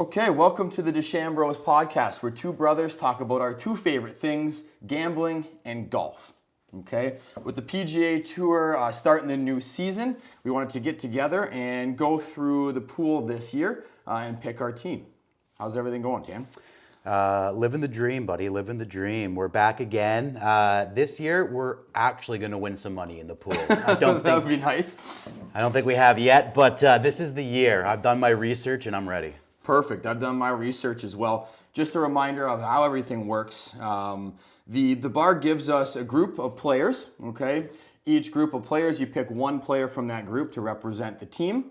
Okay, welcome to the DeChambros podcast, where two brothers talk about our two favorite things, gambling and golf. Okay, with the PGA Tour starting the new season, we wanted to get together and go through the pool this year and pick our team. How's everything going, Tam? Living the dream, buddy. Living the dream. We're back again. This year, we're actually going to win some money in the pool. That would be nice. I don't think we have yet, but this is the year. I've done my research and I'm ready. Perfect. I've done my research as well. Just a reminder of how everything works. The bar gives us a group of players, okay? Each group of players, you pick one player from that group to represent the team.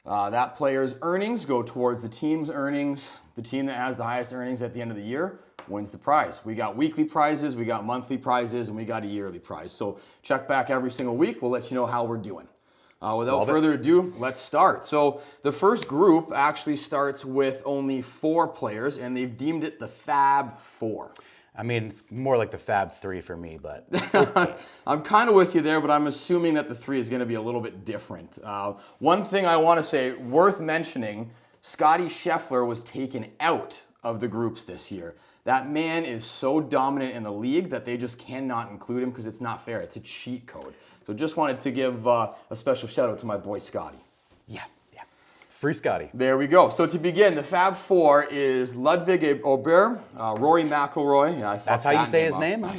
That player's earnings go towards the team's earnings. The team that has the highest earnings at the end of the year wins the prize. We got weekly prizes, we got monthly prizes, and we got a yearly prize. So check back every single week. We'll let you know how we're doing. Without further ado, let's start. So the first group actually starts with only 4 players, and they've deemed it the Fab Four. I mean, it's more like the Fab 3 for me, but... I'm kind of with you there, but I'm assuming that the 3 is going to be a little bit different. One thing I want to say, worth mentioning, Scotty Scheffler was taken out of the groups this year. That man is so dominant in the league that they just cannot include him because it's not fair. It's a cheat code. So just wanted to give a special shout out to my boy Scotty. Yeah. Free Scotty. There we go. So to begin, the Fab Four is Ludwig Aubert, Rory McIlroy. Yeah, That's how you say his name? I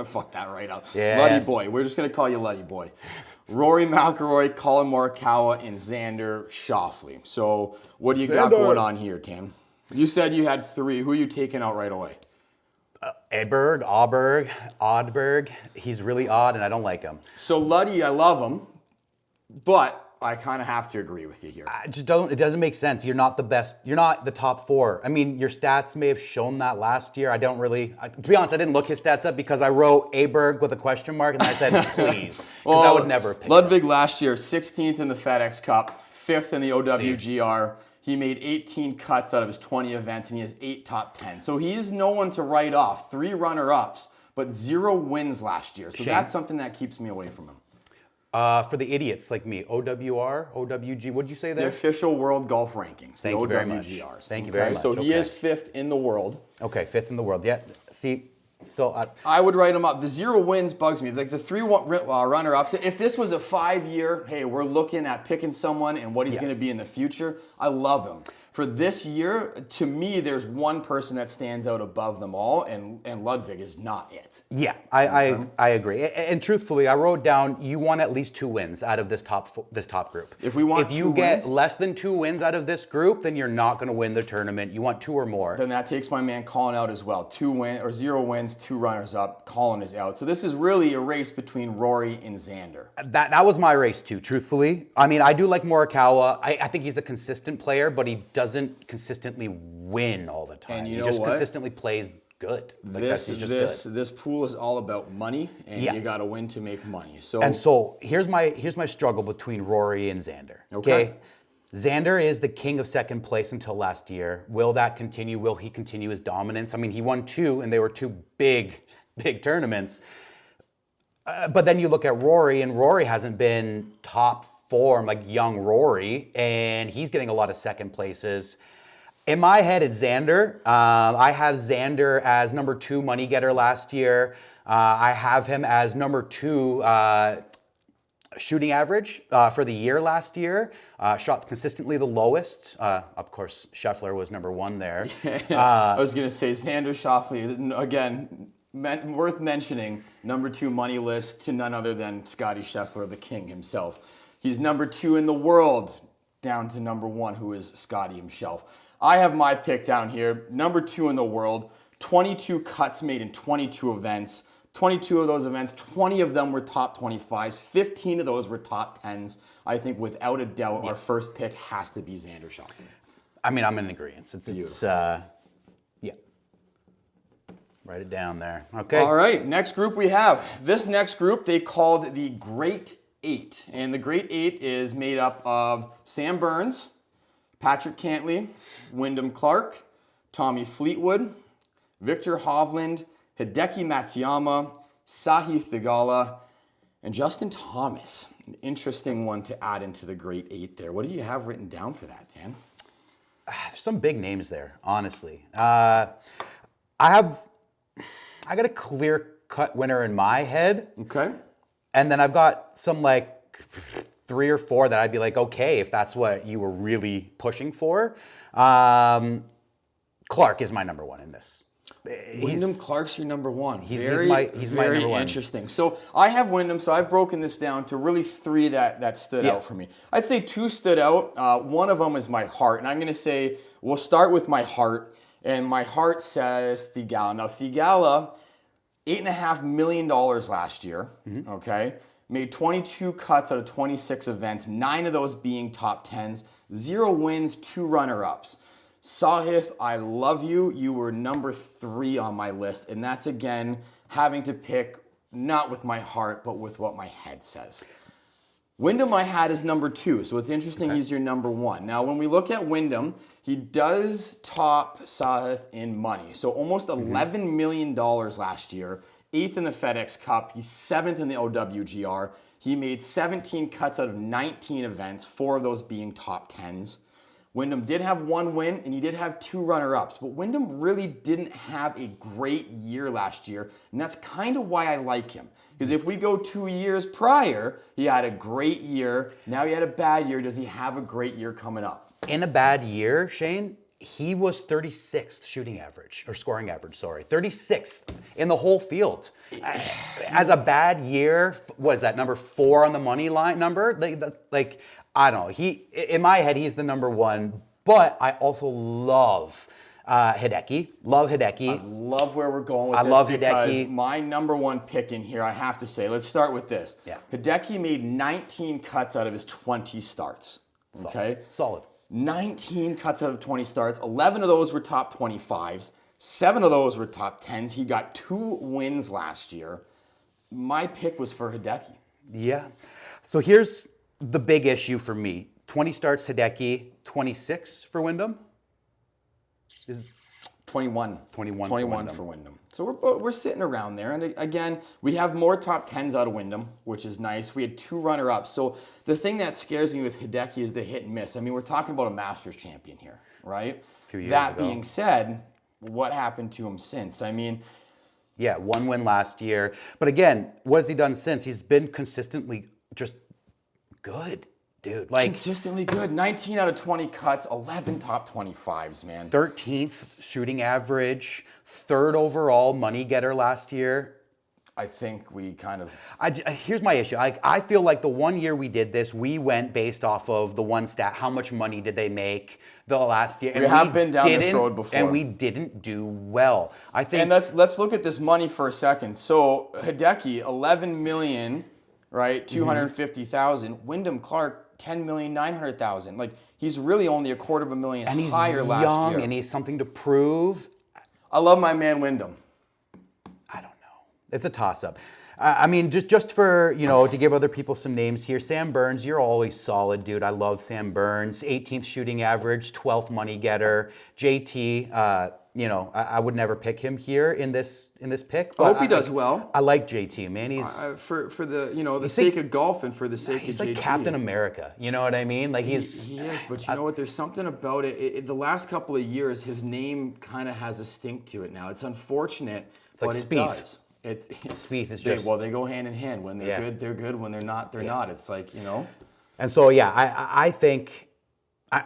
fucked that right up. Yeah. Luddy Boy. We're just going to call you Luddy Boy. Rory McIlroy, Colin Morikawa, and Xander Schauffele. So what do you got going on here, Tim? You said you had 3. Who are you taking out right away? Oddberg. He's really odd, and I don't like him. So Luddy, I love him, but I kind of have to agree with you here. It doesn't make sense. You're not the best. You're not the top 4. I mean, your stats may have shown that last year. To be honest, I didn't look his stats up because I wrote Aberg with a question mark, and I said, please, because I would never pick Ludwig last year, 16th in the FedEx Cup, 5th in the OWGR. He made 18 cuts out of his 20 events, and he has 8 top 10. So he's no one to write off. 3 runner-ups, but 0 wins last year. So that's something that keeps me away from him. For the idiots like me, OWR, OWG, what did you say there? The official world golf rankings. Thank you very much. Thank you very much. So he is 5th in the world. Okay, 5th in the world. Yeah, see, still... I would write him up. The 0 wins bugs me. Like the 3 runner-ups, if this was a 5-year, hey, we're looking at picking someone and what he's going to be in the future, I love him. For this year, to me, there's one person that stands out above them all, and Ludwig is not it. Yeah, I agree. And truthfully, I wrote down you want at least 2 wins out of this top group. If you get less than 2 wins out of this group, then you're not going to win the tournament. You want 2 or more. Then that takes my man Colin out as well. 0 wins, 2 runners up. Colin is out. So this is really a race between Rory and Xander. That was my race too, truthfully. I mean, I do like Morikawa. I think he's a consistent player, but he doesn't consistently win all the time. And he just consistently plays good. This pool is all about money, and you got to win to make money. So here's my struggle between Rory and Xander. Okay. Xander is the king of second place until last year. Will that continue? Will he continue his dominance? I mean, he won 2, and they were 2 big tournaments. But then you look at Rory, and Rory hasn't been top form like young Rory, and he's getting a lot of second places. In my head, it's Xander. I have Xander as number 2 money getter last year. I have him as number 2 shooting average for the year last year. Shot consistently the lowest. Of course, Scheffler was number 1 there. I was going to say Xander Schauffele, again, worth mentioning, number 2 money list to none other than Scotty Scheffler, the king himself. He's number 2 in the world, down to number 1, who is Scotty himself. I have my pick down here, number 2 in the world, 22 cuts made in 22 events. 22 of those events, 20 of them were top 25s, 15 of those were top 10s. I think without a doubt, our first pick has to be Xander Schauffele. I mean, I'm in agreement. It's write it down there. Okay. All right, next group we have. This next group they called the Great 8. And the Great 8 is made up of Sam Burns, Patrick Cantlay, Wyndham Clark, Tommy Fleetwood, Victor Hovland, Hideki Matsuyama, Sahith Theegala, and Justin Thomas. An interesting one to add into the Great 8 there. What do you have written down for that, Dan? some big names there, honestly. I got a clear-cut winner in my head. Okay. And then I've got some like 3 or 4 that I'd be like, okay, if that's what you were really pushing for. Clark is my number 1 in this. Wyndham Clark's your number 1. He's my number 1. Interesting. So I have Wyndham, so I've broken this down to really 3 that stood out for me. I'd say 2 stood out. One of them is my heart, and I'm going to say we'll start with my heart, and my heart says Theegala. Now Theegala, $8.5 million last year. Okay, made 22 cuts out of 26 events, 9 of those being top 10s, 0 wins, 2 runner-ups. Sahith, I love you. You were number 3 on my list, and that's again having to pick not with my heart, but with what my head says. Wyndham I had is number 2, so it's interesting he's your number 1. Now, when we look at Wyndham, he does top Sahith in money. So almost $11 million last year, 8th in the FedEx Cup. He's 7th in the OWGR. He made 17 cuts out of 19 events, 4 of those being top 10s. Wyndham did have 1 win, and he did have 2 runner-ups, but Wyndham really didn't have a great year last year, and that's kind of why I like him. Because if we go 2 years prior, he had a great year. Now he had a bad year. Does he have a great year coming up? In a bad year, Shane, he was 36th scoring average, 36th in the whole field. As a bad year, what is that, number 4 on the money line number? Like I don't know. In my head, he's the number 1, but I also love Hideki. Love Hideki. I love where we're going with this. Love because Hideki. My number 1 pick in here, I have to say, let's start with this. Yeah. Hideki made 19 cuts out of his 20 starts. Okay? Solid. 19 cuts out of 20 starts. 11 of those were top 25s. 7 of those were top 10s. He got 2 wins last year. My pick was for Hideki. Yeah. So here's the big issue for me. 20 starts Hideki, 26 for Wyndham? 21 for for Wyndham. So we're sitting around there. And again, we have more top 10s out of Wyndham, which is nice. We had 2 runner-ups. So the thing that scares me with Hideki is the hit and miss. I mean, we're talking about a Masters champion here, right? A few years that ago. being said, what happened to him since? I mean, yeah, 1 win last year. But again, what has he done since? He's been consistently just good, dude. Like consistently good. 19 out of 20 cuts, 11 top 25s, man. 13th shooting average, 3rd overall money getter last year. I think we kind of... Here's my issue. I feel like the 1 year we did this, we went based off of the one stat. How much money did they make the last year? And we have been down this road before. And we didn't do well. I think... And let's look at this money for a second. So Hideki, 11 million, right? 250,000. Wyndham Clark, 10,900,000. Like, he's really only a $250,000 and he's higher last young, year. and he's something to prove. I love my man Wyndham. I don't know. It's a toss-up. I mean, just for, to give other people some names here. Sam Burns, you're always solid, dude. I love Sam Burns. 18th shooting average, 12th money getter. JT, I would never pick him here in this pick. I hope he does well. I like JT, man. He's for the the sake of golf and for the sake of JT. He's like Captain America. You know what I mean? Like he is, but you know what? There's something about it. The last couple of years, his name kind of has a stink to it now. It's unfortunate, but like it Spieth. does. It's Spieth is just... Well, they go hand in hand. When they're good, they're good. When they're not, they're not. It's like, And so, yeah, I think...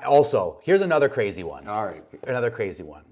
Also, here's another crazy one. All right. Another crazy one.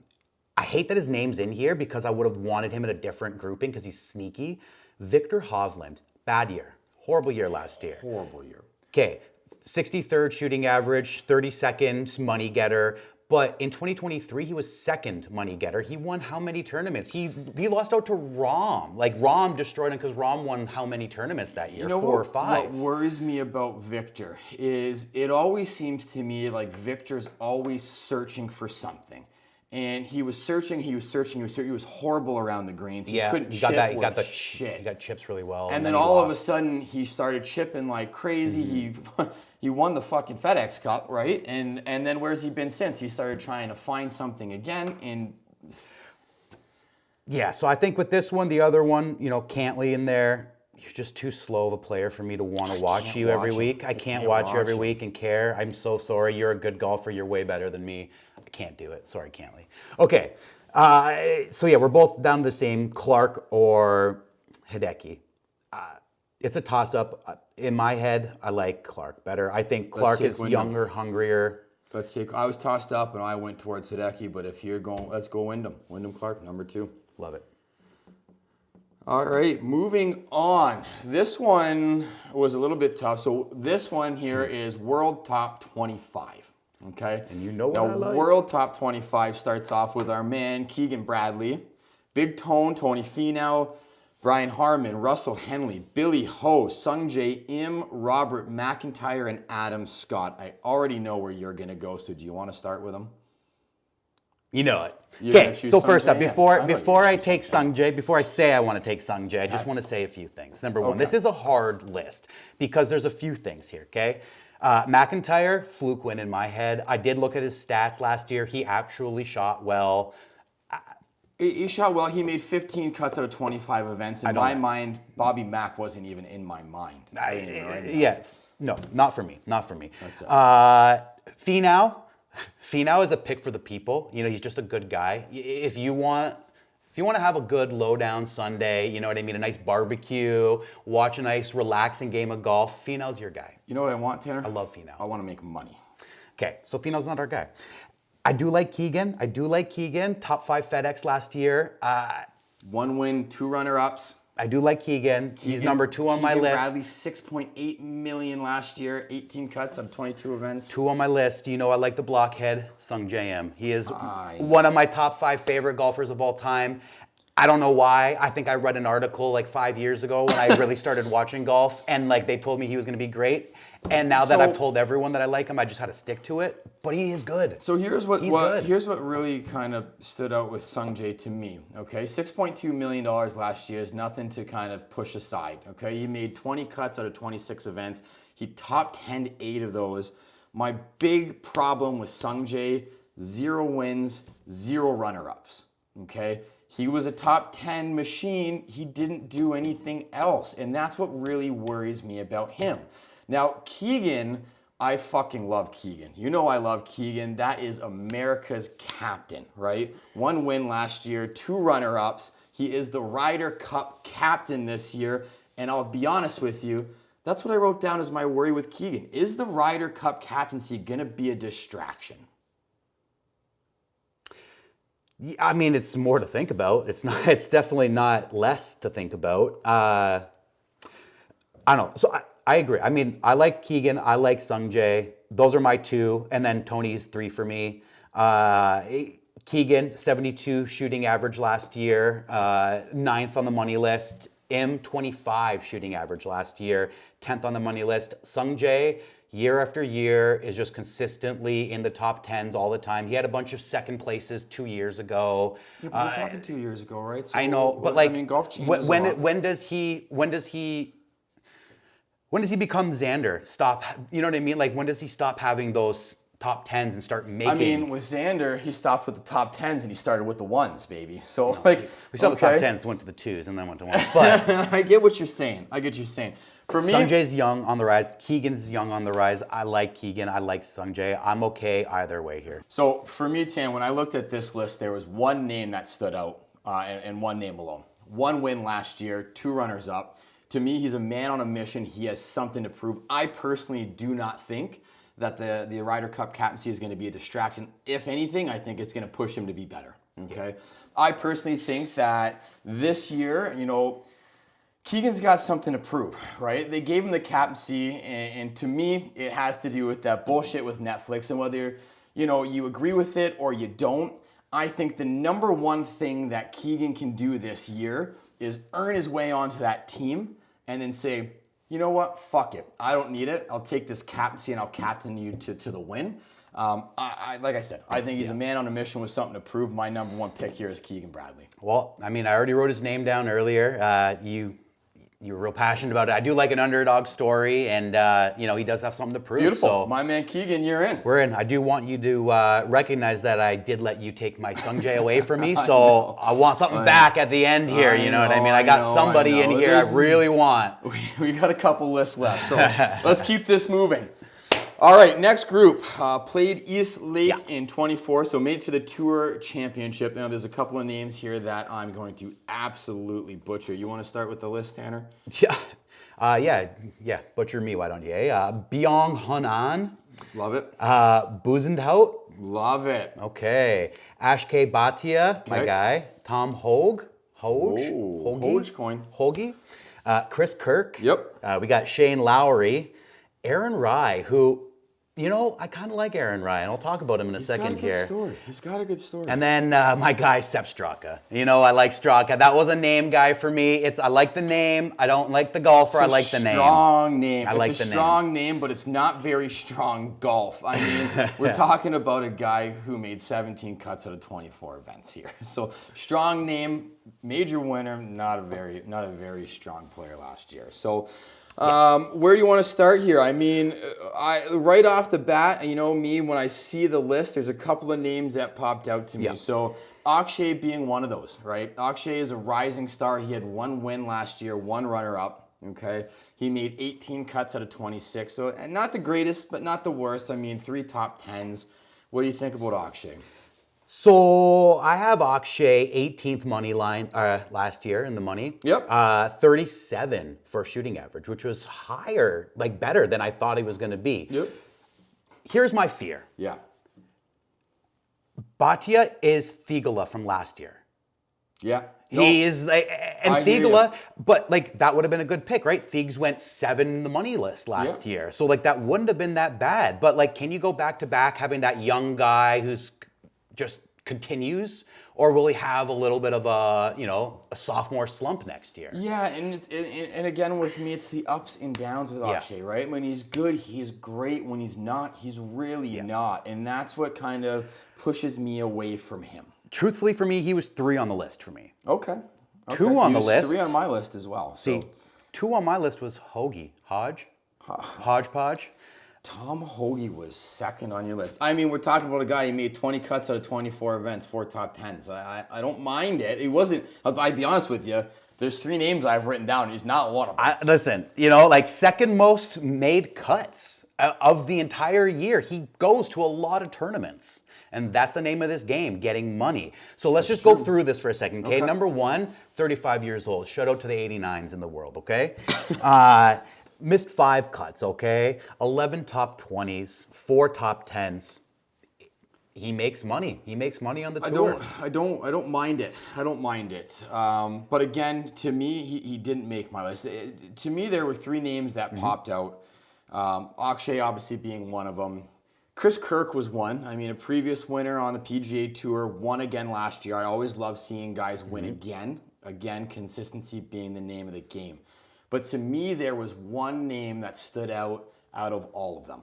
I hate that his name's in here because I would have wanted him in a different grouping because he's sneaky. Victor Hovland, bad year. Horrible year last year. Horrible year. Okay, 63rd shooting average, 32nd money getter. But in 2023, he was 2nd money getter. He won how many tournaments? He lost out to Rahm. Like, Rahm destroyed him because Rahm won how many tournaments that year? 4 or 5. What worries me about Victor is it always seems to me like Victor's always searching for something. And he was searching. He was horrible around the greens. He couldn't chip worth shit. He got chips really well. And then all of a sudden, he started chipping like crazy. He won the fucking FedEx Cup, right? And then where's he been since? He started trying to find something again. And yeah, so I think with this one, the other one, Cantley in there, you're just too slow of a player for me to want to watch you watch every him. week. I can't watch you every week and care. I'm so sorry. You're a good golfer. You're way better than me. I can't do it. Sorry, Cantley. Okay. So yeah, we're both down to the same, Clark or Hideki. It's a toss-up. In my head, I like Clark better. I think Clark is younger, hungrier. I was tossed up and I went towards Hideki, but if you're going, let's go Wyndham. Wyndham Clark, number 2. Love it. All right, moving on. This one was a little bit tough. So this one here is World Top 25. Okay. And you know what now, I like. World Top 25 starts off with our man Keegan Bradley, Big Tone, Tony Finau, Brian Harmon, Russell Henley, Billy Ho, Sungjae Im, Robert McIntyre, and Adam Scott. I already know where you're going to go, so do you want to start with them? You know it. You're Okay, so first up, before I take Sungjae. Sungjae, before I say I want to take Sungjae, I just want to say a few things. Number one, this is a hard list because there's a few things here, okay? McIntyre, fluke win in my head. I did look at his stats last year. He actually shot well. He shot well. He made 15 cuts out of 25 events. In my mind, Bobby Mack wasn't even in my mind. Yeah, no, not for me. Not for me. That's it. Finau is a pick for the people. You know, he's just a good guy. If you want to have a good low-down Sunday, you know what I mean, a nice barbecue, watch a nice relaxing game of golf, Finau's your guy. You know what I want, Tanner? I love Finau. I want to make money. Okay, so Finau's not our guy. I do like Keegan. Top 5 FedEx last year. 1 win, 2 runner-ups. I do like Keegan. He's number 2 on my list. Bradley, $6.8 million last year, 18 cuts on 22 events. 2 on my list. You know I like the blockhead, Sungjae Im. He is one of my top 5 favorite golfers of all time. I don't know why. I think I read an article like 5 years ago when I really started watching golf, and like they told me he was going to be great. And now that I've told everyone that I like him, I just had to stick to it. But he is good. So here's what really kind of stood out with Sungjae to me. Okay, $6.2 million last year is nothing to kind of push aside. Okay, he made 20 cuts out of 26 events. He top 10 8 of those. My big problem with Sungjae: 0 wins, 0 runner-ups. Okay. He was a top 10 machine. He didn't do anything else. And that's what really worries me about him. Now, Keegan, I fucking love Keegan. You know I love Keegan. That is America's captain, right? 1 win last year, 2 runner-ups. He is the Ryder Cup captain this year. And I'll be honest with you, that's what I wrote down as my worry with Keegan. Is the Ryder Cup captaincy going to be a distraction? I mean, it's more to think about. It's not. It's definitely not less to think about. I don't know. So I agree. I mean, I like Keegan. I like Sungjae. Those are my 2, and then Tony's 3 for me. Keegan, 72 shooting average last year, 9th on the money list. Im, 25 shooting average last year, 10th on the money list. Sungjae, year after year, is just consistently in the top 10s all the time. He had a bunch of second places 2 years ago. Yeah, but we're talking 2 years ago, right? So I know, but like, I mean, golf changes a lot. when does he become Xander? Stop. You know what I mean? Like, when does he stop having those top 10s and start making? I mean, with Xander, he stopped with the top 10s and he started with the 1s, baby. So, we saw the top 10s, went to the 2s, and then went to 1s. But I get what you're saying. For me, Sungjae's young on the rise. Keegan's young on the rise. I like Keegan. I like Sungjae. I'm okay either way here. So for me, Tan, when I looked at this list, there was one name that stood out, and one name alone. 1 win last year, 2 runners-up. To me, he's a man on a mission. He has something to prove. I personally do not think that the Ryder Cup captaincy is going to be a distraction. If anything, I think it's going to push him to be better. Okay. Yeah. I personally think that this year, Keegan's got something to prove, right? They gave him the captaincy, and to me, it has to do with that bullshit with Netflix, and whether, you agree with it or you don't, I think the number one thing that Keegan can do this year is earn his way onto that team and then say, you know what, fuck it. I don't need it. I'll take this captaincy and I'll captain you to the win. Like I said, I think he's a man on a mission with something to prove. My number 1 pick here is Keegan Bradley. Well, I mean, I already wrote his name down earlier. you're real passionate about it. I do like an underdog story, and he does have something to prove. Beautiful. So My man Keegan, you're in. we're in. I do want you to recognize that I did let you take my Sungjae away from me, so I want something back at the end here. You know what I mean? I got somebody in here I really want. We got a couple lists left, so let's keep this moving. All right, next group played East Lake in 24, so made it to the Tour Championship. Now, there's a couple of names here that I'm going to absolutely butcher. You want to start with the list, Tanner? Yeah. Butcher me, why don't you? Byung Hun An. Love it. Buzendhout. Love it. Okay. Ashke Bhatia, my guy. Tom Hoge. Hoagie. Chris Kirk. Yep. We got Shane Lowry. Aaron Rye, who, I kind of like Aaron Rye, and I'll talk about him in a second here. He's got a good story. And then my guy, Sepp Straka. I like Straka. That was a name guy for me. I like the name. I don't like the golfer. I like the name. Strong name. It's a strong name, but it's not very strong golf. I mean, we're talking about a guy who made 17 cuts out of 24 events here. So strong name, major winner, not a very strong player last year. So. Where do you want to start here? I mean, right off the bat, me, when I see the list, there's a couple of names that popped out to me. Yeah. So Akshay being one of those, right? Akshay is a rising star. He had 1 win last year, 1 runner-up, okay? He made 18 cuts out of 26. So not the greatest, but not the worst. I mean, 3 top 10s. What do you think about Akshay? So I have Akshay 18th money line last year in the money. Yep. 37 for shooting average, which was higher, better than I thought he was going to be. Yep. Here's my fear. Yeah. Bhatia is Thigala from last year. Yeah. He is Thigala, but that would have been a good pick, right? Thiegs went 7 in the money list last year. So that wouldn't have been that bad. But can you go back to back having that young guy who's just continues, or will he have a little bit of a sophomore slump next year? Yeah, and again with me, it's the ups and downs with Akshay, right? When he's good, he's great. When he's not, he's really not, and that's what kind of pushes me away from him. Truthfully, for me, he was 3 on the list for me. Okay. 2 on the list. 3 on my list as well. So. See, 2 on my list was Hodgepodge. Tom Hoge was second on your list. I mean, we're talking about a guy who made 20 cuts out of 24 events, 4 top 10s. I don't mind it. It wasn't, I'll be honest with you, there's 3 names I've written down. He's not one of them. Listen, second most made cuts of the entire year. He goes to a lot of tournaments. And that's the name of this game, getting money. So let's just go through this for a second, okay? Number 1, 35 years old. Shout out to the 89s in the world, okay? Missed 5 cuts, okay? 11 top 20s, 4 top 10s. He makes money. He makes money on the tour. I don't mind it. But again, to me, he didn't make my list. To me, there were 3 names that popped out. Akshay obviously being one of them. Chris Kirk was one. I mean, a previous winner on the PGA Tour, won again last year. I always love seeing guys win again. Again, consistency being the name of the game. But to me, there was one name that stood out of all of them.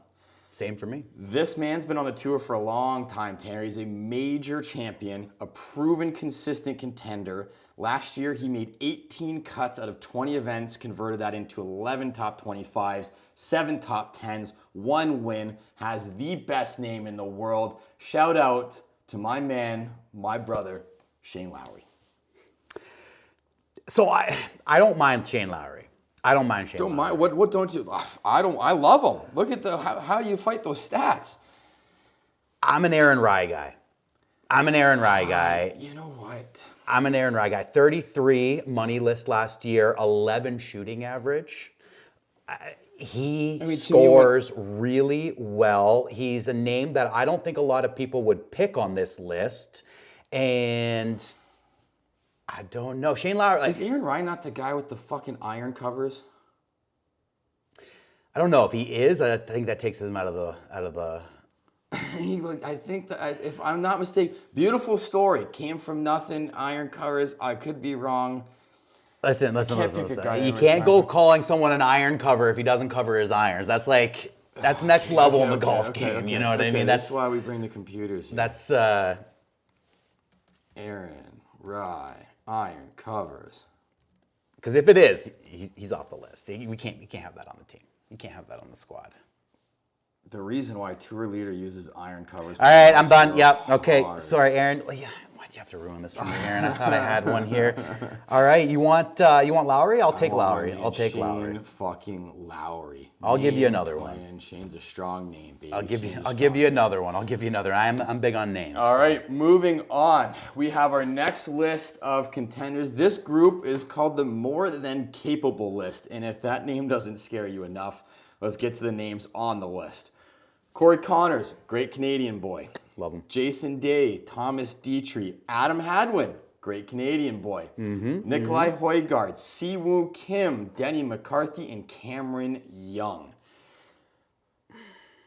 Same for me. This man's been on the tour for a long time, Tanner. He's a major champion, a proven consistent contender. Last year, he made 18 cuts out of 20 events, converted that into 11 top 25s, 7 top 10s, 1 win, has the best name in the world. Shout out to my man, my brother, Shane Lowry. So I don't mind Shane Lowry. I don't mind Shane. Don't mind. What don't you? I love him. Look at how do you fight those stats? I'm an Aaron Rye guy. You know what? I'm an Aaron Rye guy. 33 money list last year, 11 shooting average. He scores really well. He's a name that I don't think a lot of people would pick on this list, and I don't know. Shane Lowry. Is Aaron Rye not the guy with the fucking iron covers? I don't know if he is. I think that takes him out of the. I think that, if I'm not mistaken, beautiful story. Came from nothing, iron covers. I could be wrong. Listen. You can't go calling someone an iron cover if he doesn't cover his irons. That's next level in the golf game. You know what I mean? That's why we bring the computers here. That's Aaron Rye, iron covers. Because if it is, he's off the list. We can't have that on the team. You can't have that on the squad. The reason why tour leader uses iron covers. All right, I'm done. Yep. Okay. Hard. Sorry, Aaron. Well, yeah. Why'd you have to ruin this for me, Aaron? I thought I had one here. All right. You want Lowry? I'll take Lowry. I'll take Lowry. Fucking Lowry. I'll give you another one. Shane's a strong name, baby. I'll give you another one. I'm big on names. All right, moving on. We have our next list of contenders. This group is called the More Than Capable list. And if that name doesn't scare you enough, let's get to the names on the list. Corey Connors, great Canadian boy. Love him. Jason Day, Thomas Dietrich, Adam Hadwin, great Canadian boy. Nikolai Højgaard, Siwoo Kim, Denny McCarthy, and Cameron Young.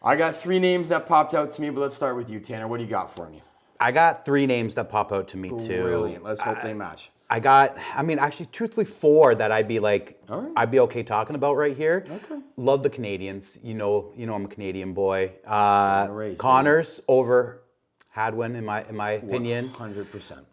I got 3 names that popped out to me, but let's start with you, Tanner. What do you got for me? I got 3 names that pop out to me too. Brilliant. Let's hope they match. Actually, truthfully, 4 that I'd be like, All right. I'd be okay talking about right here. Okay. Love the Canadians. You know, I'm a Canadian boy. Race, Connors over Hadwin, in my opinion. 100%.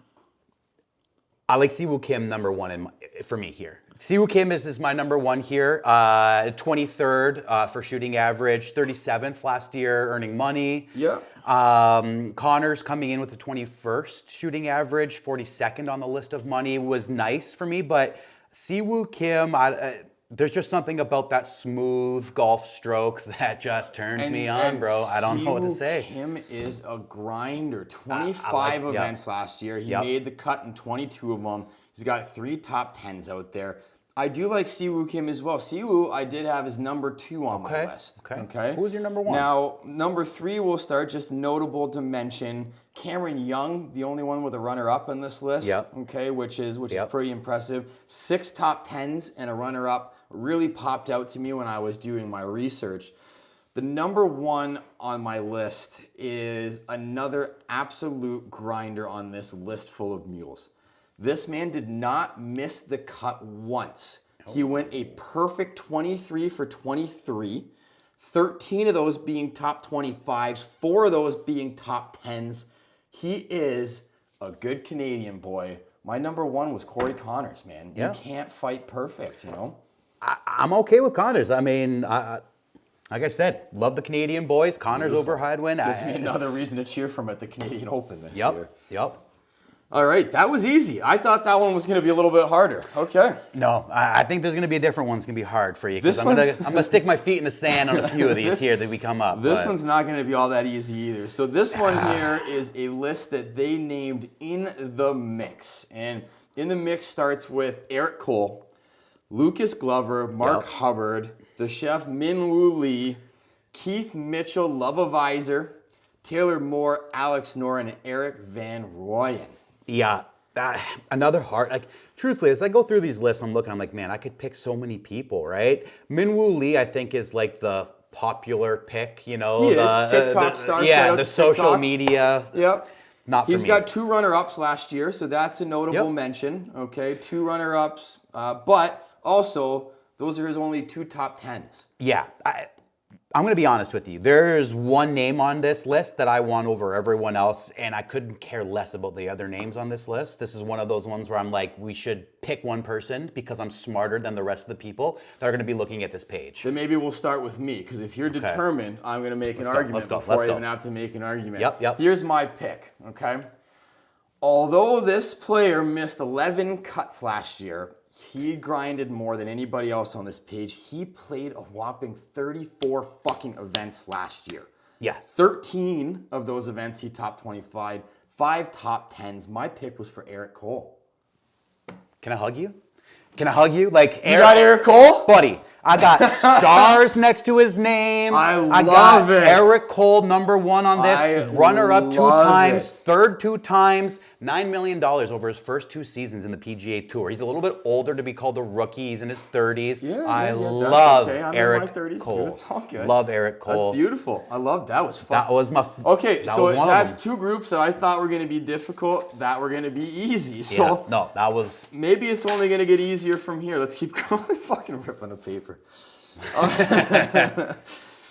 I like Siwoo Kim number 1 for me here. Siwoo Kim is my number 1 here. 23rd for shooting average, 37th last year, earning money. Yeah. Connors coming in with the 21st shooting average, 42nd on the list of money was nice for me, but Siwoo Kim, there's just something about that smooth golf stroke that just turns me on, bro. I don't know what to say. Kim is a grinder. 25 events last year. He made the cut in 22 of them. He's got 3 top 10s out there. I do like Siwoo Kim as well. Siwoo, I did have as number 2 on my list. Okay. Who's your number 1? Now, number 3 will start, just notable to mention. Cameron Young, the only one with a runner-up on this list. Okay, which is pretty impressive. 6 top 10s and a runner-up really popped out to me when I was doing my research. The number 1 on my list is another absolute grinder on this list full of mules. This man did not miss the cut once. He went a perfect 23 for 23, 13 of those being top 25s, 4 of those being top 10s. He is a good Canadian boy. My number 1 was Corey Connors, man. You can't fight perfect, you know? I'm okay with Connors. I mean, like I said, love the Canadian boys. Connors over Hadwin. Gives me another reason to cheer for him at the Canadian Open this year. Yep. All right, that was easy. I thought that one was going to be a little bit harder. Okay. No, I think there's going to be a different one that's going to be hard for you. Because I'm going to stick my feet in the sand on a few of these here that we come up. This one's not going to be all that easy either. So this one here is a list that they named In the Mix. And In the Mix starts with Eric Cole, Lucas Glover, Mark Hubbard, the chef Min Woo Lee, Keith Mitchell, Lovavisor, Taylor Moore, Alex Noren, and Eric Van Rooyen. Yeah, another hard, like, truthfully, as I go through these lists, I'm like, man, I could pick so many people, right? Min Woo Lee, I think, is like the popular pick, you know? He is. TikTok star. Yeah, the social media. Yep. Not for me. He's got 2 runner-ups last year, so that's a notable mention. Okay, 2 runner-ups, but also, those are his only 2 top 10s. Yeah, I'm going to be honest with you. There's one name on this list that I want over everyone else, and I couldn't care less about the other names on this list. This is one of those ones where I'm like, we should pick one person because I'm smarter than the rest of the people that are going to be looking at this page. Then maybe we'll start with me, because if you're determined, I'm going to make an argument before I even have to make an argument. Yep. Here's my pick, okay? Although this player missed 11 cuts last year, he grinded more than anybody else on this page. He played a whopping 34 fucking events last year. Yeah. 13 of those events he top 25, 5 top 10s. My pick was for Eric Cole. Can I hug you? Can I hug you? Like, You got Eric Cole? Buddy, I got stars next to his name. I got it. Eric Cole, number 1 on this. Runner-up 2 times. Third 2 times. $9 million over his first 2 seasons in the PGA Tour. He's a little bit older to be called a rookie. He's in his 30s. I love Eric I'm in my 30s Cole. Too. It's all good. Love Eric Cole. That's beautiful. I love that. Was fun. That was my. Okay, that so was one that's of them. 2 groups that I thought were going to be difficult, that were going to be easy. So no, that was. Maybe it's only going to get easier from here. Let's keep going. Fucking ripping the paper.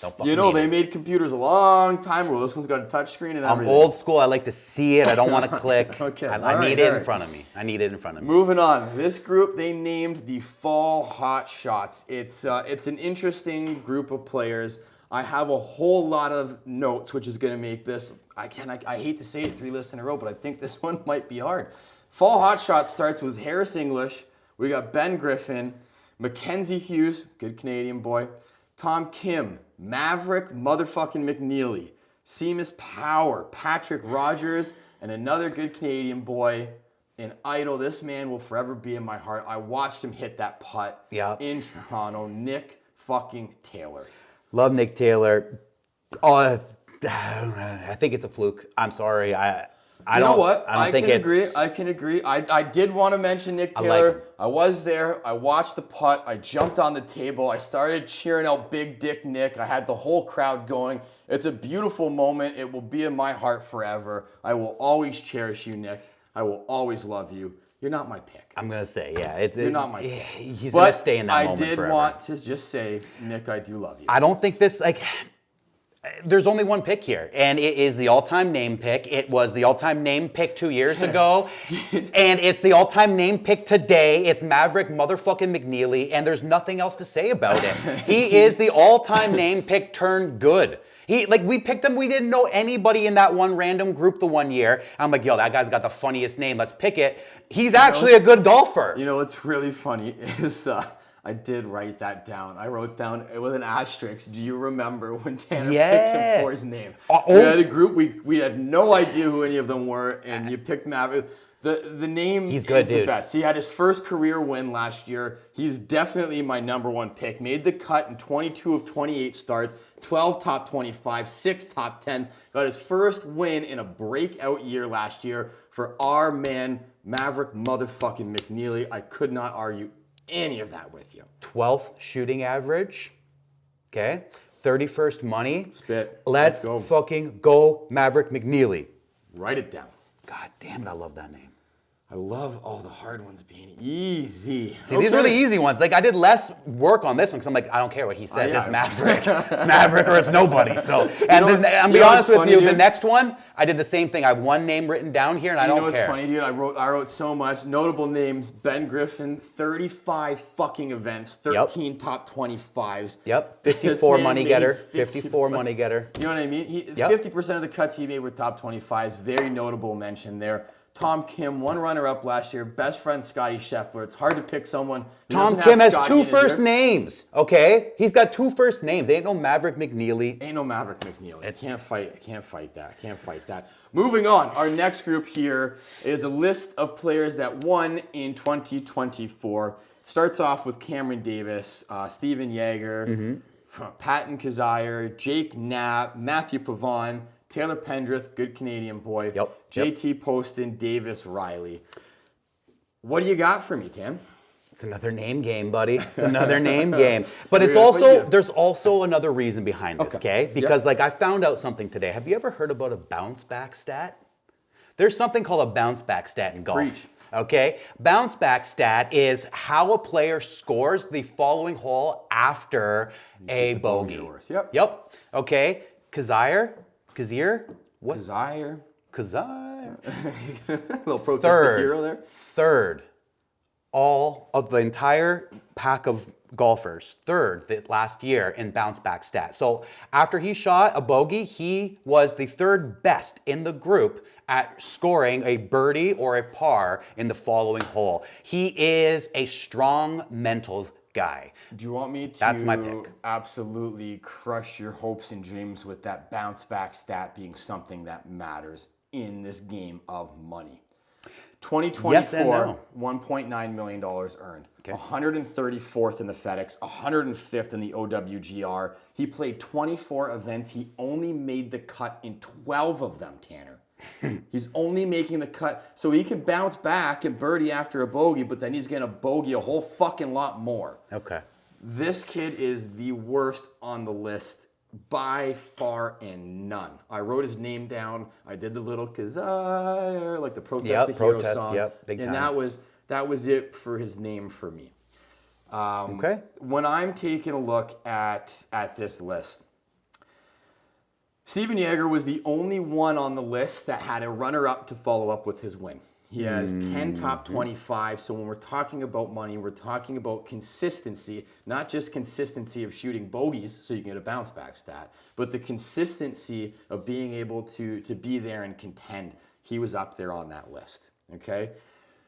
Don't fucking You know, need they it. made computers a long time ago. This one's got a touch screen and I'm everything. old school. I like to see it. I don't want to click. Okay, I all need right, it all in right. front of me. I need it in front of me. Moving on. This group they named the Fall Hot Shots. It's an interesting group of players. I have a whole lot of notes, which is going to make this. I hate to say it 3 lists in a row, but I think this one might be hard. Fall Hot Shots starts with Harris English. We got Ben Griffin, Mackenzie Hughes, good Canadian boy, Tom Kim, Maverick motherfucking McNeely, Seamus Power, Patrick Rogers, and another good Canadian boy, an idol. This man will forever be in my heart. I watched him hit that putt in Toronto. Nick fucking Taylor. Love Nick Taylor. Oh, I think it's a fluke. I'm sorry. I can agree. I did want to mention Nick Taylor. I was there. I watched the putt. I jumped on the table. I started cheering out Big Dick Nick. I had the whole crowd going. It's a beautiful moment. It will be in my heart forever. I will always cherish you, Nick. I will always love you. You're not my pick. I'm going to say, yeah. You're not my pick. He's going to stay in that moment forever. I did want to just say, Nick, I do love you. I don't think this, there's only one pick here, and it is the all-time name pick. It was the all-time name pick 2 years ago, and it's the all-time name pick today. It's Maverick motherfucking McNeely, and there's nothing else to say about it. He is the all-time name pick turned good. We picked him, we didn't know anybody in that one random group the one year. I'm like, yo, that guy's got the funniest name, let's pick it. He's actually a good golfer. You know what's really funny is I did write that down. I wrote down with an asterisk. Do you remember when Tanner picked him for his name? We had a group, we had no idea who any of them were, and you picked Maverick. The name is the best. He had his first career win last year. He's definitely my #1 pick. Made the cut in 22 of 28 starts, 12 top 25, 6 top 10s. Got his first win in a breakout year last year for our man, Maverick motherfucking McNeely. I could not argue any of that with you. 12th shooting average. Okay. 31st money. Spit. Let's go. Fucking go, Maverick McNeely. Write it down. God damn it, I love that name. I love all the hard ones being easy. See, these are the easy ones. I did less work on this one because I'm like, I don't care what he says. It's Maverick. It's Maverick or it's nobody. So, and then, I'm be honest with you, the next one, I did the same thing. I have one name written down here, and I don't care. You know what's funny, dude? I wrote so much. Notable names: Ben Griffin, 35 fucking events, 13 top 25s. Yep. 54 money getter. 54 money getter. You know what I mean? 50% of the cuts he made were top 25s. Very notable mention there. Tom Kim, 1 runner-up last year. Best friend Scotty Scheffler. It's hard to pick someone who Tom Kim has 2 first names, okay? He's got 2 first names. Ain't no Maverick McNeely. Ain't no Maverick McNeely. I can't fight that. Moving on, our next group here is a list of players that won in 2024. Starts off with Cameron Davis, Steven Yeager, Patton Kizzire, Jake Knapp, Matthew Pavon, Taylor Pendrith, good Canadian boy. JT Poston, Davis Riley. What do you got for me, Tim? It's another name game, buddy. It's another name game. But it's also, there's also another reason behind this, okay? Because I found out something today. Have you ever heard about a bounce back stat? There's something called a bounce back stat in golf. Preach. Okay? Bounce back stat is how a player scores the following hole after a bogey. Yep. Okay? Kazire? What? Kazire. Little protest the hero there. Third. All of the entire pack of golfers, third last year in bounce back stat. So after he shot a bogey, he was the 3rd best in the group at scoring a birdie or a par in the following hole. He is a strong mentals guy. Do you want me to That's my pick. Absolutely crush your hopes and dreams with that bounce back stat being something that matters in this game of money? 2024, yes and no. $1.9 million earned. 134th in the FedEx, 105th in the OWGR. He played 24 events. He only made the cut in 12 of them, Tanner. He's only making the cut, so he can bounce back and birdie after a bogey, but then he's going to bogey a whole fucking lot more. Okay. This kid is the worst on the list by far and none. I wrote his name down. I did the little Kazire, like the Protest the Hero song. Big and time. that was it for his name for me. Okay. When I'm taking a look at this list, Steven Yeager was the only one on the list that had a runner-up to follow up with his win. He has 10 top 25. So when we're talking about money, we're talking about consistency, not just consistency of shooting bogeys so you can get a bounce back stat, but the consistency of being able to be there and contend. He was up there on that list. Okay.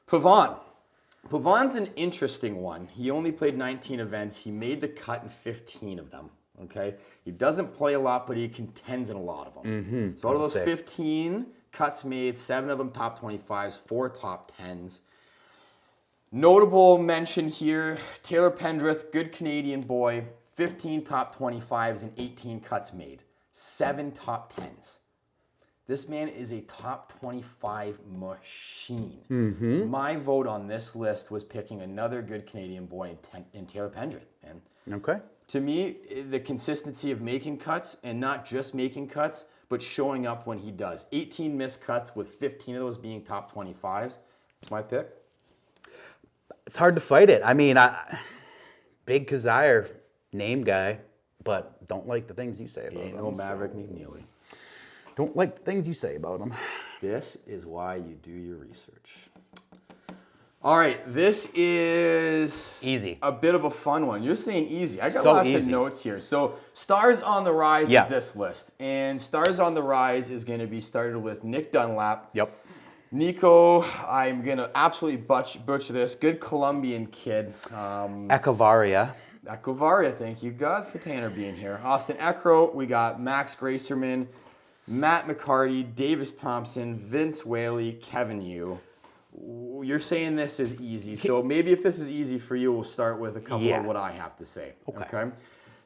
Pavan's an interesting one. He only played 19 events. He made the cut in 15 of them. Okay, he doesn't play a lot, but he contends in a lot of them. So out of those 15 cuts made, 7 of them top 25s, 4 top 10s. Notable mention here, Taylor Pendrith, good Canadian boy, 15 top 25s and 18 cuts made, 7 top 10s. This man is a top 25 machine. My vote on this list was picking another good Canadian boy in Taylor Pendrith. And Okay. to me, the consistency of making cuts, and not just making cuts, but showing up when he does. 18 missed cuts with 15 of those being top 25s. That's my pick. It's hard to fight it. I mean, big Kazire, name guy, but don't like the things you say about Ain't him. no Maverick McNeely. Don't like the things you say about him. This is why you do your research. All right, this is Easy. a bit of a fun one. You're saying easy. I got So lots of easy. notes here. So Stars on the Rise Yeah. is this list. And Stars on the Rise is going to be started with Nick Dunlap. Yep. Nico, I'm going to absolutely butcher this. Good Colombian kid. Echevarria. Echevarria, thank you, God, for Tanner being here. Austin Eckroat, we got Max Gracerman, Matt McCarty, Davis Thompson, Vince Whaley, Kevin Yu. You're saying this is easy, so maybe if this is easy for you, we'll start with a couple of what I have to say. Okay.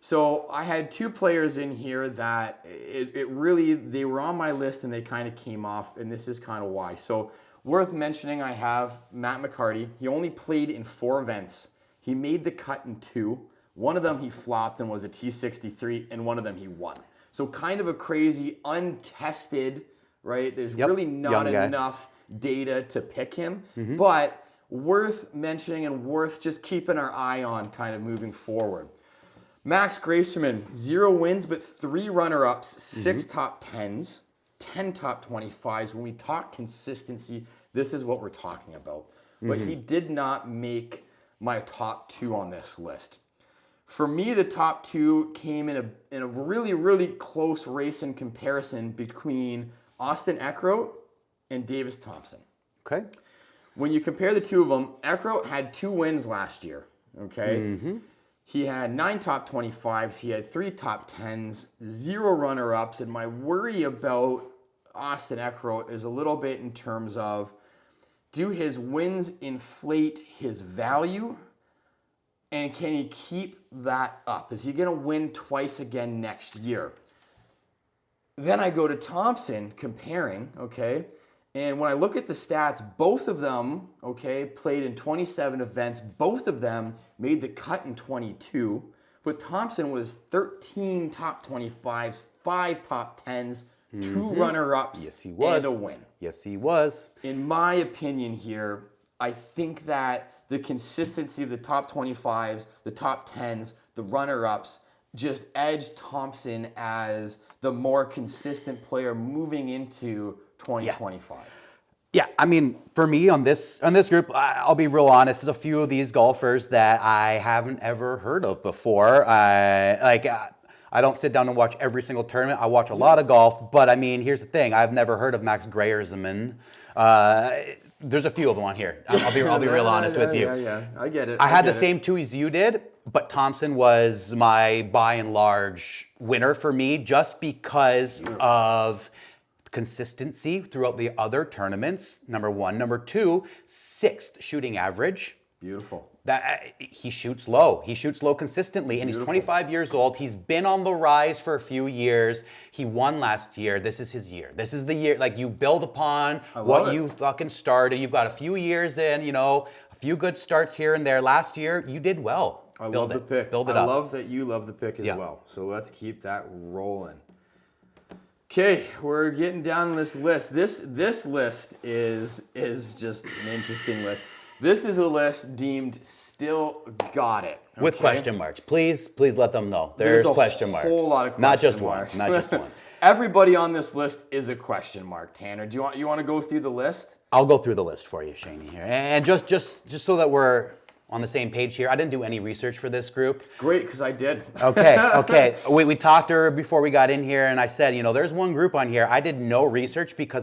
So I had 2 players in here that it really, they were on my list and they kind of came off, and this is kind of why. So worth mentioning, I have Matt McCarty. He only played in 4 events. He made the cut in 2. One of them he flopped and was a T63, and one of them he won. So kind of a crazy, untested, right? There's really not enough data to pick him, but worth mentioning and worth just keeping our eye on kind of moving forward. Max Gracerman, 0 wins, but 3 runner-ups, 6 top 10s, 10 top 25s. When we talk consistency, this is what we're talking about. But he did not make my top 2 on this list. For me, the top 2 came in a really, really close race in comparison between Austin Eckroat and Davis Thompson. Okay. When you compare the 2 of them, Eckroat had 2 wins last year, okay? He had 9 top 25s, he had 3 top 10s, 0 runner-ups, and my worry about Austin Eckroat is a little bit in terms of, do his wins inflate his value? And can he keep that up? Is he going to win twice again next year? Then I go to Thompson comparing, okay? And when I look at the stats, both of them, okay, played in 27 events. Both of them made the cut in 22. But Thompson was 13 top 25s, 5 top 10s, 2 runner-ups, Yes, he was. and a win. Yes, he was. In my opinion here, I think that the consistency of the top 25s, the top 10s, the runner-ups just edged Thompson as the more consistent player moving into 2025. Yeah, I mean, for me on this group, I'll be real honest. There's a few of these golfers that I haven't ever heard of before. I don't sit down and watch every single tournament. I watch a lot of golf, but I mean, here's the thing: I've never heard of Max Gracerman. There's a few of them on here. I'll be real honest with you. Yeah, I get it. I had the same 2 as you did, but Thompson was my by and large winner for me, just because of consistency throughout the other tournaments, number 1. Number 2, 6th shooting average. Beautiful. That he shoots low. He shoots low consistently, and he's 25 years old. He's been on the rise for a few years. He won last year. This is his year. This is the year. Like, you build upon what you fucking started. You've got a few years in, you know, a few good starts here and there. Last year, you did well. I love the pick. Build it up. I love that you love the pick as well. So let's keep that rolling. Okay, we're getting down this list. This list is just an interesting list. This is a list deemed still got it. Okay? With question marks. Please let them know. There's question marks. There's a whole lot of Not question just marks. one. Not just one. everybody on this list is a question mark, Tanner. Do you want to go through the list? I'll go through the list for you, Shaney, here. And just so that we're on the same page here, I didn't do any research for this group. Great, because I did. Okay. We talked to her before we got in here, and I said, there's one group on here. I did no research because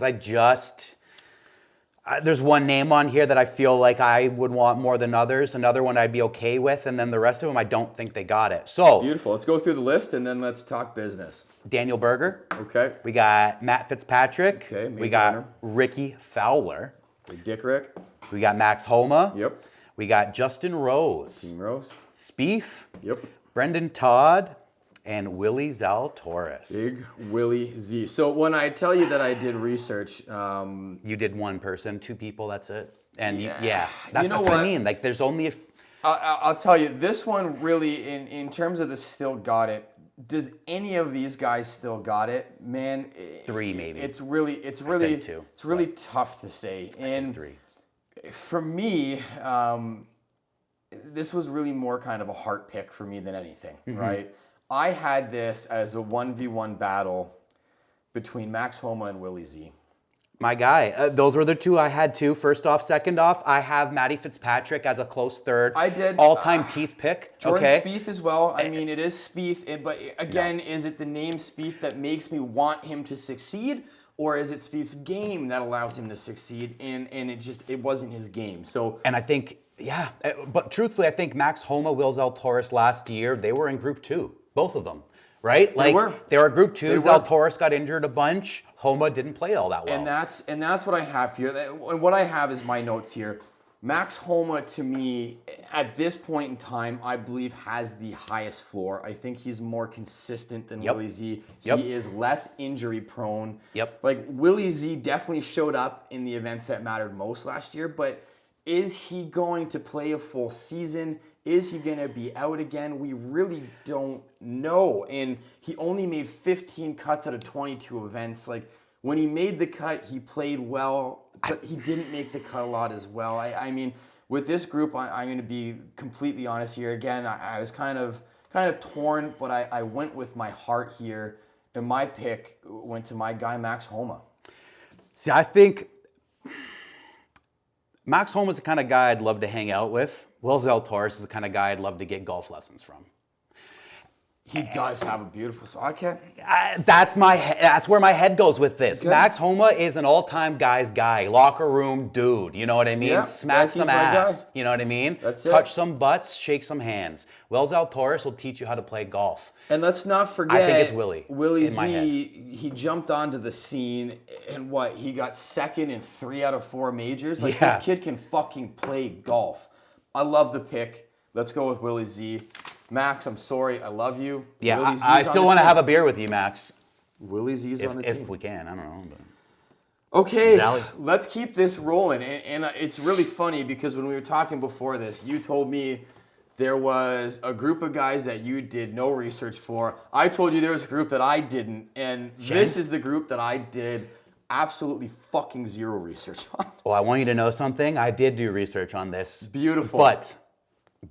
there's one name on here that I feel like I would want more than others. Another one I'd be okay with, and then the rest of them, I don't think they got it. So beautiful. Let's go through the list, and then let's talk business. Daniel Berger. Okay. We got Matt Fitzpatrick. Okay. We got Ricky Fowler. Big Dick Rick. We got Max Homa. Yep. We got Justin Rose. Team Rose. Spieth. Yep. Brendan Todd. And Willie Zalatoris. Big Willie Z. So when I tell you that I did research, you did one person, two people. That's it. And Yeah. that's, You know that's what I what? mean. Like, there's only I'll tell you, this one really, in terms of the still got it. Does any of these guys still got it, man? three maybe. It's really two, it's really tough to say. And three. for me, this was really more kind of a heart pick for me than anything, right? I had this as a 1v1 battle between Max Homa and Willie Z. My guy. Those were the two I had too. First off, second off, I have Matty Fitzpatrick as a close third. I did. All-time teeth pick. Jordan Okay. Spieth as well. I mean, it is Spieth, but again, is it the name Spieth that makes me want him to succeed? Or is it Spieth's game that allows him to succeed? And it wasn't his game. So And I think, but truthfully, I think Max Homa, Will Zalatoris last year, they were in Group 2. Both of them, right? They were. They were Group 2. They were. Zalatoris got injured a bunch. Homa didn't play all that well. And that's what I have here. And what I have is my notes here. Max Homa, to me, at this point in time, I believe has the highest floor. I think he's more consistent than Willie Z. He is less injury prone. Like, Willie Z definitely showed up in the events that mattered most last year, but is he going to play a full season? Is he going to be out again? We really don't know. And he only made 15 cuts out of 22 events. Like, when he made the cut, he played well, but he didn't make the cut a lot as well. I mean, with this group, I'm going to be completely honest here. Again, I was kind of torn, but I went with my heart here, and my pick went to my guy, Max Homa. See, I think Max Homa's the kind of guy I'd love to hang out with. Will Zalatoris is the kind of guy I'd love to get golf lessons from. He does have a beautiful swing. Okay. That's where my head goes with this. Good. Max Homa is an all-time guy's guy, locker room dude. You know what I mean? Yeah, Smack he's some my ass. guy. You know what I mean? That's it. Touch some butts, shake some hands. Will Zalatoris will teach you how to play golf. And let's not forget, I think it's Willie. Willie in my head. Z, he jumped onto the scene, and he got second in 3 out of 4 majors? Like, Yeah. this kid can fucking play golf. I love the pick. Let's go with Willie Z. Max, I'm sorry. I love you. Yeah, Willie Z's I on still the want to team. have a beer with you, Max. Willie Z's on the team. If we can, I don't know. But. Okay, Zally. let's keep this rolling. And it's really funny because when we were talking before this, you told me there was a group of guys that you did no research for. I told you there was a group that I didn't. And this is the group that I did absolutely fucking zero research on. Well, I want you to know something. I did do research on this. Beautiful.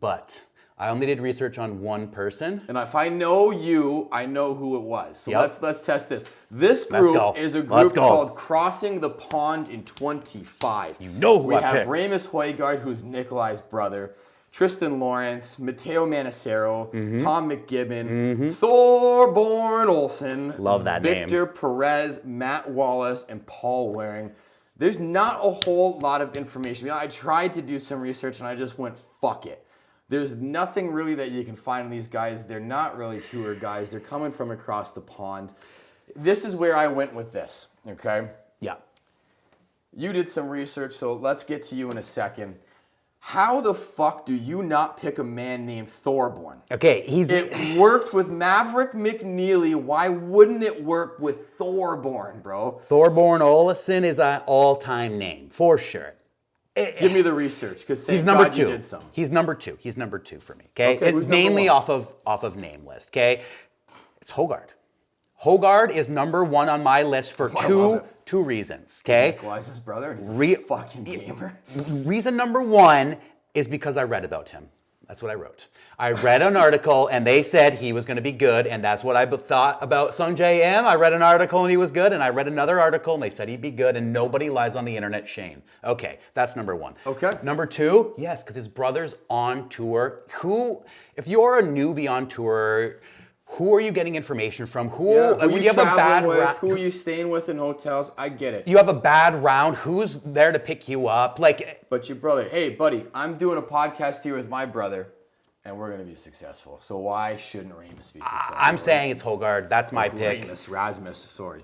But I only did research on one person. And if I know you, I know who it was. So Yep. let's test this. This Let's group go. is a Let's group go. called Crossing the Pond in 25. You know who we I have picked. Ramus Højgaard, who's Nikolai's brother, Tristan Lawrence, Matteo Manacero, Mm-hmm. Tom McGibbon, Thorborn Olsen, Love that name. Victor Perez, Matt Wallace, and Paul Waring. There's not a whole lot of information. I tried to do some research and I just went, fuck it. There's nothing really that you can find on these guys. They're not really tour guys. They're coming from across the pond. This is where I went with this, okay? Yeah. You did some research, so let's get to you in a second. How the fuck do you not pick a man named Thorborn? Okay, It worked with Maverick McNeely. Why wouldn't it work with Thorborn, bro? Thorborn Olesen is an all-time name, for sure. Give me the research, because thank He's number God two. you did some. He's number two. He's number two for me. Okay, Okay, who's number mainly one? off of name list. Okay, it's Højgaard. Højgaard is number one on my list for I love two reasons. Okay, Nikolai's brother, and he's a Re- fucking gamer. reason number one is because I read about him. That's what I wrote. I read an article and they said he was going to be good, and that's what I thought about Sung J M. I read an article and he was good, and I read another article and they said he'd be good, and nobody lies on the internet, Shane. Okay, that's number one. Okay. Number two, yes, because his brother's on tour. If you're a newbie on tour, who are you getting information from? Who when you have a bad round, who are you staying with in hotels? I get it. you have a bad round, who's there to pick you up? But your brother, hey buddy, I'm doing a podcast here with my brother, and we're gonna be successful. So why shouldn't Ramus be successful? I'm saying it's Hogard. That's my pick. Rasmus, sorry.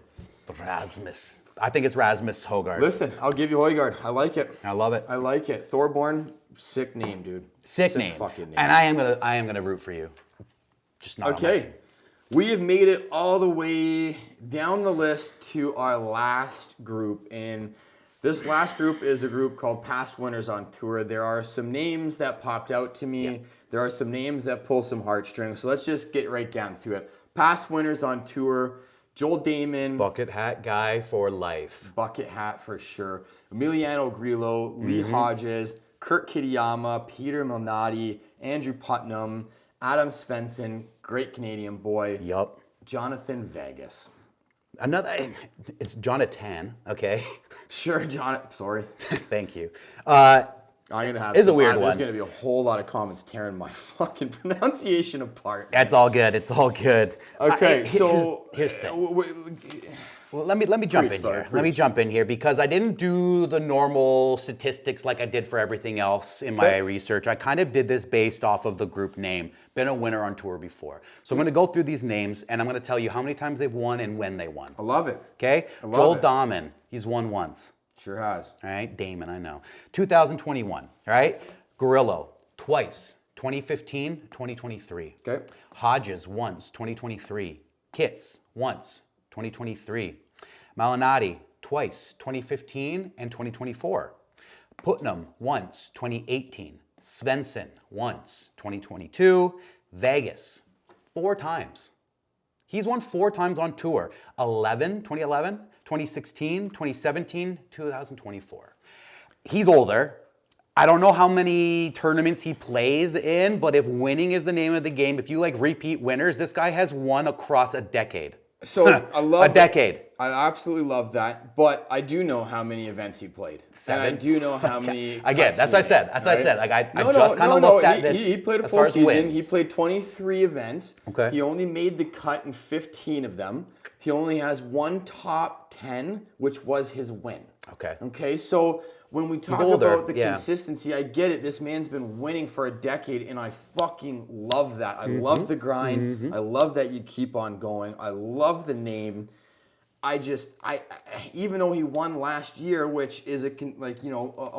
Rasmus. I think it's Rasmus Hogard. Listen, I'll give you Højgaard. I like it. I love it. I like it. Thorborn, sick name, dude. Sick name. Fucking name. And I am gonna root for you. Just not on my Okay. team. We have made it all the way down the list to our last group. And this last group is a group called Past Winners on Tour. There are some names that popped out to me. Yeah. There are some names that pull some heartstrings. So let's just get right down to it. Past Winners on Tour. Joel Damon. Bucket hat guy for life. Bucket hat for sure. Emiliano Grillo, Lee Hodges, Kurt Kitayama, Peter Malnati, Andrew Putnam, Adam Svensson, great Canadian boy. Yup. Jonathan Vegas. It's Jonathan, okay? Sure, sorry. Thank you. I'm gonna have. It's a weird There's one. gonna be a whole lot of comments tearing my fucking pronunciation apart. That's all good. It's all good. Okay, here's the thing. Well, let me jump in here. Let me jump in here because I didn't do the normal statistics like I did for everything else in my research. I kind of did this based off of the group name. Been a winner on tour before. So I'm going to go through these names and I'm going to tell you how many times they've won and when they won. I love it. Okay? Joel Damon, he's won once. Sure has. All right, Damon, I know. 2021, all right? Gorillo, twice. 2015, 2023. Okay. Hodges, once, 2023. Kitts, once, 2023. Malinati, twice, 2015 and 2024. Putnam, once, 2018. Svensson, once, 2022. Vegas, 4 times. He's won 4 times on tour. 2011, 2016, 2017, 2024. He's older. I don't know how many tournaments he plays in, but if winning is the name of the game, if you like repeat winners, this guy has won across a decade. So I love a decade. I absolutely love that, but I do know how many events he played. 7. And I do know how many. Again, that's what I said. That's what I said. Like I No, just kind of looked at this. He played a as full far as season. wins. He played 23 events. Okay. He only made the cut in 15 of them. He only has one top 10, which was his win. Okay. Okay, so when we talk older, about the yeah. consistency, I get it. This man's been winning for a decade, and I fucking love that. I love the grind. I love that you keep on going. I love the name. I even though he won last year, which is a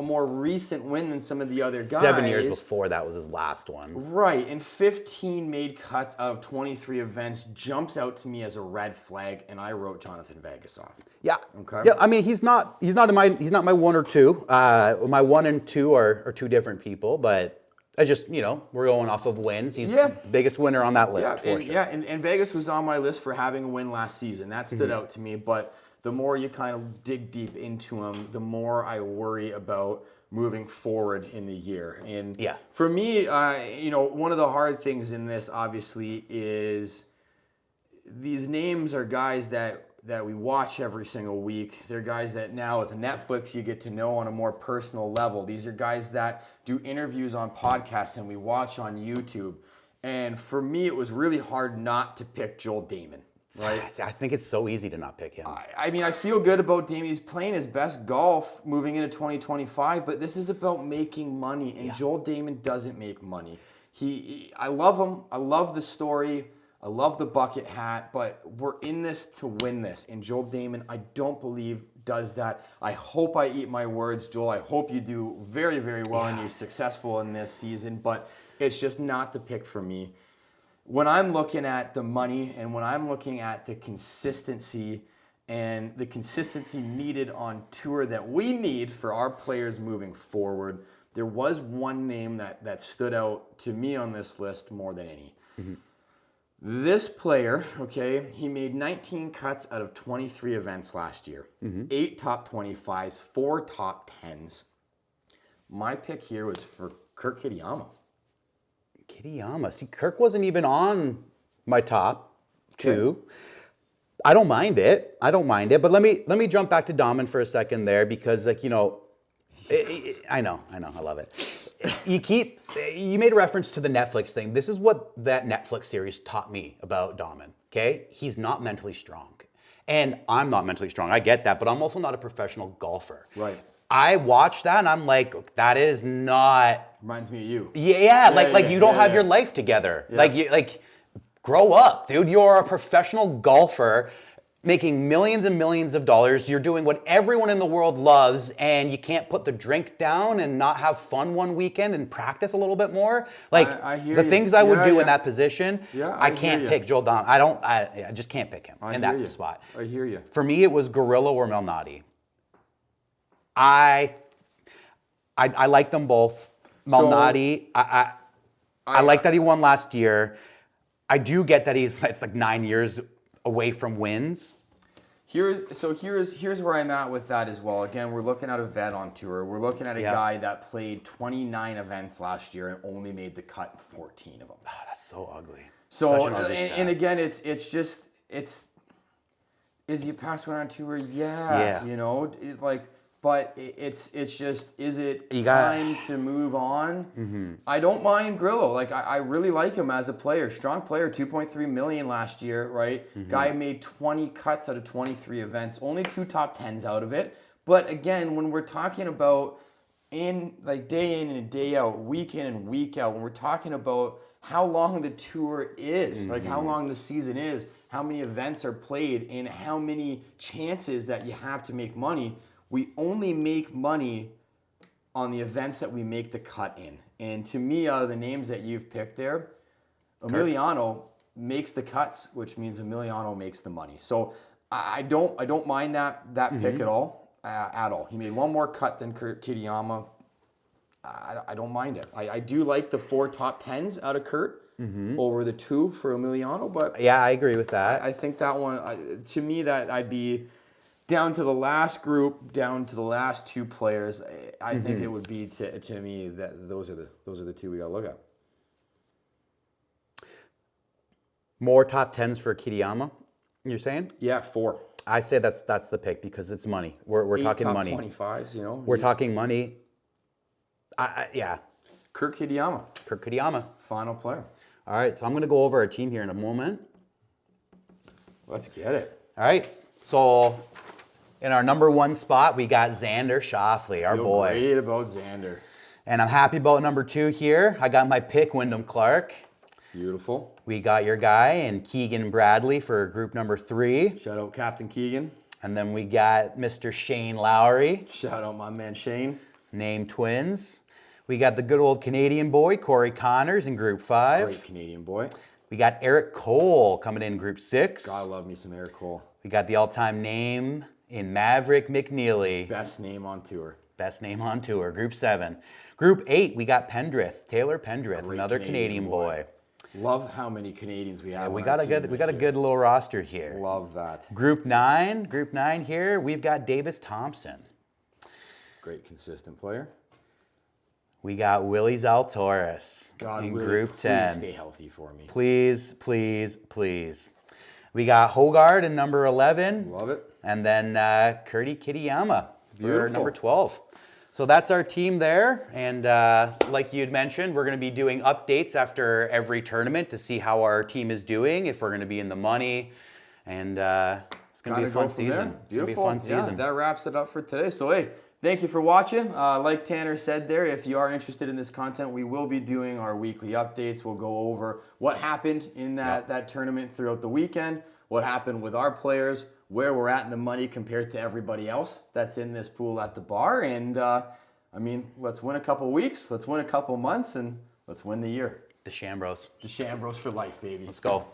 more recent win than some of the other guys. 7 years before that was his last one. Right, and 15 made cuts out of 23 events jumps out to me as a red flag, and I wrote Jonathan Vegas off. Yeah. Okay. Yeah. I mean, he's not my 1 or 2. My 1 and 2 are 2 different people, but I just we're going off of wins. He's the biggest winner on that list. And Vegas was on my list for having a win last season. That stood out to me. But the more you kind of dig deep into him, the more I worry about moving forward in the year. And for me, one of the hard things in this obviously is these names are guys that we watch every single week. They're guys that now with Netflix you get to know on a more personal level. These are guys that do interviews on podcasts and we watch on YouTube. And for me, it was really hard not to pick Joel Damon. Right? I think it's so easy to not pick him. I mean, I feel good about Damon. He's playing his best golf moving into 2025, but this is about making money, and Joel Damon doesn't make money. I love him. I love the story. I love the bucket hat, but we're in this to win this. And Joel Damon, I don't believe, does that. I hope I eat my words, Joel. I hope you do very, very well and you're successful in this season, but it's just not the pick for me. When I'm looking at the money and when I'm looking at the consistency and the consistency needed on tour that we need for our players moving forward, there was one name that stood out to me on this list more than any. This player, okay, he made 19 cuts out of 23 events last year. 8 top 25s, 4 top 10s. My pick here was for Kurt Kitayama. Kitayama. See, Kirk wasn't even on my top two. I don't mind it. But let me jump back to Dahmen for a second there because, like, you know, I know, I love it. You made a reference to the Netflix thing. This is what that Netflix series taught me about Dahmen. Okay, he's not mentally strong, and I'm not mentally strong. I get that, but I'm also not a professional golfer. Right. I watched that and I'm like, that is not. Reminds me of you. Yeah, like you don't have your life together. Yeah. Like grow up, dude. You're a professional golfer making millions and millions of dollars. You're doing what everyone in the world loves, and you can't put the drink down and not have fun one weekend and practice a little bit more. Like I hear the you. things I would do in that position, I can't hear pick Joel Dahmen. I just can't pick him in that spot. I hear you. For me, it was Gorilla or Malnati. I like them both. Malnati, I like that he won last year. I do get that it's like 9 years away from wins. Here's where I'm at with that as well. Again, we're looking at a vet on tour. We're looking at a guy that played 29 events last year and only made the cut in 14 of them. Oh, that's so ugly. So and again, it's is he passed one on tour? Yeah. You know, but it's just, is it time to move on? Mm-hmm. I don't mind Grillo. Like, I really like him as a player. Strong player, $2.3 million last year, right? Mm-hmm. Guy made 20 cuts out of 23 events, only 2 top 10s out of it. But again, when we're talking about day in and day out, week in and week out, when we're talking about how long the tour is, like how long the season is, how many events are played, and how many chances that you have to make money, we only make money on the events that we make the cut in. And to me, out of the names that you've picked there, Emiliano makes the cuts, which means Emiliano makes the money. So I don't mind that pick at all. He made one more cut than Kitayama. I don't mind it. I do like the 4 top 10s out of Kurt over the 2 for Emiliano, but yeah, I agree with that. I think that one, to me, that I'd be down to the last group, down to the last 2 players. I think it would be to me that those are the 2 we got to look at. More top 10s for Kitayama, you're saying? Yeah, 4. I say that's the pick because it's money. We're talking top money. 25s, you know. We're talking money. Yeah. Kurt Kitayama. Kurt Kitayama. Final player. All right, so I'm going to go over our team here in a moment. Let's get it. All right, so in our number 1 spot, we got Xander Schauffele, our boy. Feel great about Xander. And I'm happy about number 2 here. I got my pick, Wyndham Clark. Beautiful. We got your guy and Keegan Bradley for group number 3. Shout out Captain Keegan. And then we got Mr. Shane Lowry. Shout out my man Shane. Named twins. We got the good old Canadian boy, Corey Connors in group 5. Great Canadian boy. We got Eric Cole coming in group 6. God love me some Eric Cole. We got the all-time name in Maverick McNeely. Best name on tour. Best name on tour, group 7. Group 8, we got Pendrith, Taylor Pendrith, another Canadian boy. Love how many Canadians we have. Yeah, we got a good little roster here. Love that. Group 9 here, we've got Davis Thompson. Great consistent player. We got Willie Zalatoris in Willie, group 10. Please stay healthy for me. Please, please, please. We got Hogard in number 11. Love it. And then Kurti Kitayama for number 12. So that's our team there. And like you'd mentioned, we're going to be doing updates after every tournament to see how our team is doing, if we're going to be in the money. And it's going to be a fun season. Beautiful. It's going to be a fun season. Yeah, that wraps it up for today. So, hey, thank you for watching. Like Tanner said there, if you are interested in this content, we will be doing our weekly updates. We'll go over what happened in that tournament throughout the weekend, what happened with our players, where we're at in the money compared to everybody else that's in this pool at the bar. And, let's win a couple weeks, let's win a couple months, and let's win the year. DeChambros. DeChambros for life, baby. Let's go.